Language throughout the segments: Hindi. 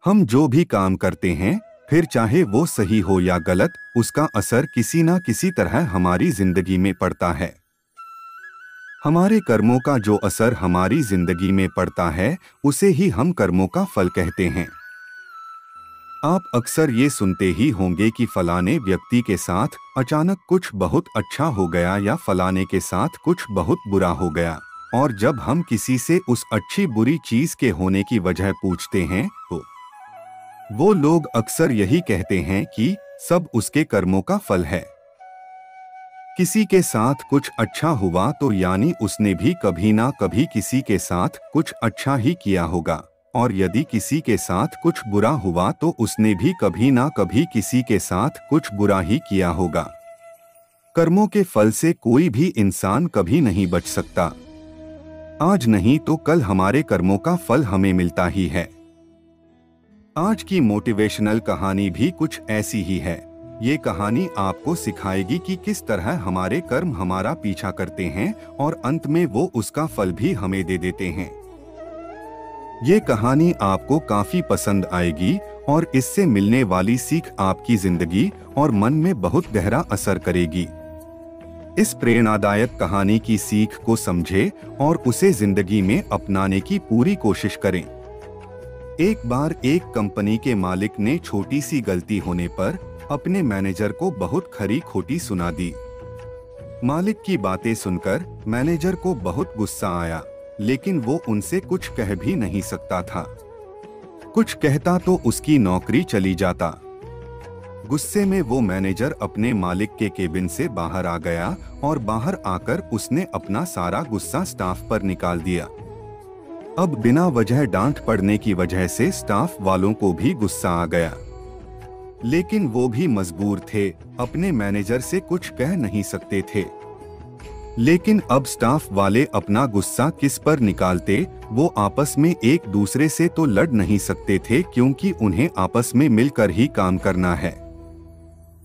हम जो भी काम करते हैं, फिर चाहे वो सही हो या गलत, उसका असर किसी ना किसी तरह हमारी जिंदगी में पड़ता है। हमारे कर्मों का जो असर हमारी जिंदगी में पड़ता है, उसे ही हम कर्मों का फल कहते हैं। आप अक्सर ये सुनते ही होंगे कि फलाने व्यक्ति के साथ अचानक कुछ बहुत अच्छा हो गया या फलाने के साथ कुछ बहुत बुरा हो गया। और जब हम किसी से उस अच्छी बुरी चीज के होने की वजह पूछते हैं तो वो लोग अक्सर यही कहते हैं कि सब उसके कर्मों का फल है। किसी के साथ कुछ अच्छा हुआ तो यानी उसने भी कभी ना कभी किसी के साथ कुछ अच्छा ही किया होगा, और यदि किसी के साथ कुछ बुरा हुआ तो उसने भी कभी ना कभी किसी के साथ कुछ बुरा ही किया होगा। कर्मों के फल से कोई भी इंसान कभी नहीं बच सकता। आज नहीं तो कल हमारे कर्मों का फल हमें मिलता ही है। आज की मोटिवेशनल कहानी भी कुछ ऐसी ही है। ये कहानी आपको सिखाएगी कि किस तरह हमारे कर्म हमारा पीछा करते हैं और अंत में वो उसका फल भी हमें दे देते हैं। ये कहानी आपको काफी पसंद आएगी और इससे मिलने वाली सीख आपकी जिंदगी और मन में बहुत गहरा असर करेगी। इस प्रेरणादायक कहानी की सीख को समझें और उसे जिंदगी में अपनाने की पूरी कोशिश करें। एक बार एक कंपनी के मालिक ने छोटी सी गलती होने पर अपने मैनेजर को बहुत खरी खोटी सुना दी। मालिक की बातें सुनकर मैनेजर को बहुत गुस्सा आया, लेकिन वो उनसे कुछ कह भी नहीं सकता था। कुछ कहता तो उसकी नौकरी चली जाता। गुस्से में वो मैनेजर अपने मालिक के केबिन से बाहर आ गया और बाहर आकर उसने अपना सारा गुस्सा स्टाफ पर निकाल दिया। अब बिना वजह डांट पड़ने की वजह से स्टाफ वालों को भी गुस्सा आ गया, लेकिन वो भी मजबूर थे, अपने मैनेजर से कुछ कह नहीं सकते थे। लेकिन अब स्टाफ वाले अपना गुस्सा किस पर निकालते? वो आपस में एक दूसरे से तो लड़ नहीं सकते थे, क्योंकि उन्हें आपस में मिलकर ही काम करना है।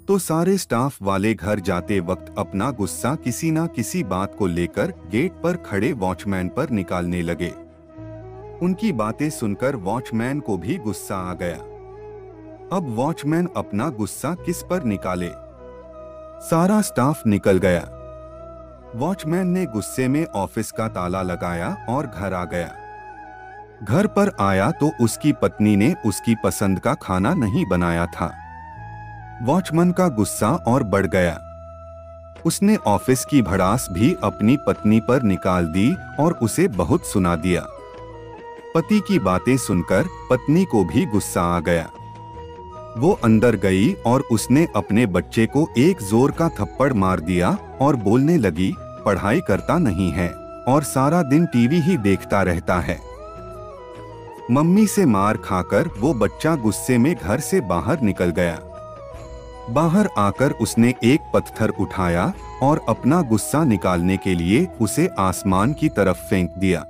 तो सारे स्टाफ वाले घर जाते वक्त अपना गुस्सा किसी ना किसी बात को लेकर गेट पर खड़े वॉचमैन पर निकालने लगे। उनकी बातें सुनकर वॉचमैन को भी गुस्सा आ गया। अब वॉचमैन अपना गुस्सा किस पर निकाले? सारा स्टाफ निकल गया। वॉचमैन ने गुस्से में ऑफिस का ताला लगाया और घर आ गया। घर पर आया तो उसकी पत्नी ने उसकी पसंद का खाना नहीं बनाया था। वॉचमैन का गुस्सा और बढ़ गया। उसने ऑफिस की भड़ास भी अपनी पत्नी पर निकाल दी और उसे बहुत सुना दिया। पति की बातें सुनकर पत्नी को भी गुस्सा आ गया। वो अंदर गई और उसने अपने बच्चे को एक जोर का थप्पड़ मार दिया और बोलने लगी, पढ़ाई करता नहीं है और सारा दिन टीवी ही देखता रहता है। मम्मी से मार खाकर वो बच्चा गुस्से में घर से बाहर निकल गया। बाहर आकर उसने एक पत्थर उठाया और अपना गुस्सा निकालने के लिए उसे आसमान की तरफ फेंक दिया।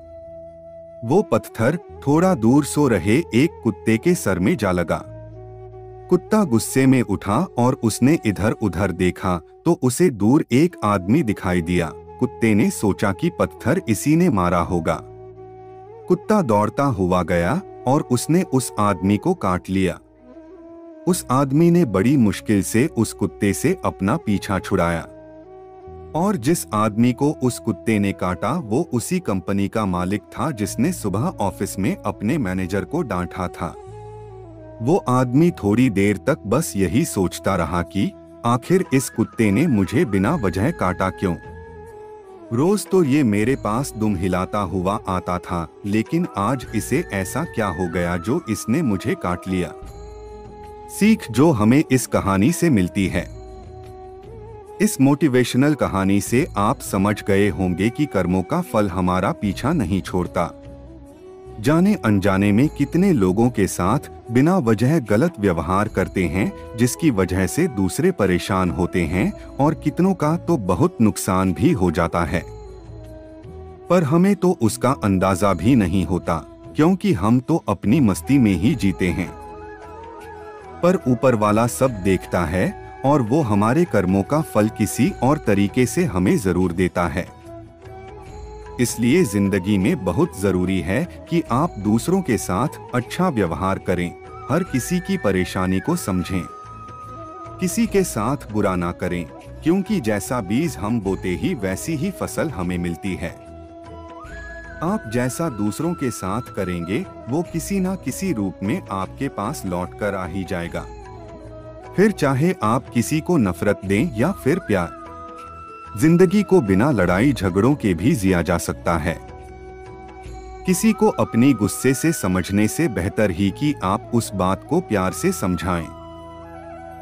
वो पत्थर थोड़ा दूर सो रहे एक कुत्ते के सर में जा लगा। कुत्ता गुस्से में उठा और उसने इधर उधर देखा तो उसे दूर एक आदमी दिखाई दिया। कुत्ते ने सोचा कि पत्थर इसी ने मारा होगा। कुत्ता दौड़ता हुआ गया और उसने उस आदमी को काट लिया। उस आदमी ने बड़ी मुश्किल से उस कुत्ते से अपना पीछा छुड़ाया, और जिस आदमी को उस कुत्ते ने काटा वो उसी कंपनी का मालिक था जिसने सुबह ऑफिस में अपने मैनेजर को डांटा था। वो आदमी थोड़ी देर तक बस यही सोचता रहा कि आखिर इस कुत्ते ने मुझे बिना वजह काटा क्यों? रोज तो ये मेरे पास दुम हिलाता हुआ आता था, लेकिन आज इसे ऐसा क्या हो गया जो इसने मुझे काट लिया? सीख जो हमें इस कहानी से मिलती है। इस मोटिवेशनल कहानी से आप समझ गए होंगे कि कर्मों का फल हमारा पीछा नहीं छोड़ता। जाने अनजाने में कितने लोगों के साथ बिना वजह गलत व्यवहार करते हैं, जिसकी वजह से दूसरे परेशान होते हैं और कितनों का तो बहुत नुकसान भी हो जाता है। पर हमें तो उसका अंदाजा भी नहीं होता, क्योंकि हम तो अपनी मस्ती में ही जीते हैं। पर ऊपर वाला सब देखता है और वो हमारे कर्मों का फल किसी और तरीके से हमें जरूर देता है। इसलिए जिंदगी में बहुत जरूरी है कि आप दूसरों के साथ अच्छा व्यवहार करें, हर किसी की परेशानी को समझें। किसी के साथ बुरा ना करें, क्योंकि जैसा बीज हम बोते ही वैसी ही फसल हमें मिलती है। आप जैसा दूसरों के साथ करेंगे वो किसी ना किसी रूप में आपके पास लौट कर आ ही जाएगा। फिर चाहे आप किसी को नफरत दें या फिर प्यार। जिंदगी को बिना लड़ाई झगड़ों के भी जिया जा सकता है। किसी को अपनी गुस्से से समझने से बेहतर ही कि आप उस बात को प्यार से समझाएं।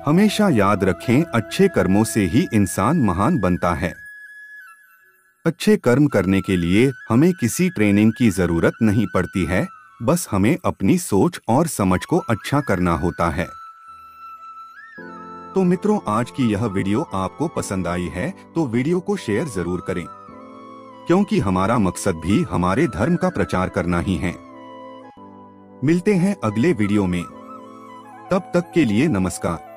हमेशा याद रखें, अच्छे कर्मों से ही इंसान महान बनता है। अच्छे कर्म करने के लिए हमें किसी ट्रेनिंग की जरूरत नहीं पड़ती है, बस हमें अपनी सोच और समझ को अच्छा करना होता है। तो मित्रों, आज की यह वीडियो आपको पसंद आई है तो वीडियो को शेयर जरूर करें, क्योंकि हमारा मकसद भी हमारे धर्म का प्रचार करना ही है। मिलते हैं अगले वीडियो में, तब तक के लिए नमस्कार।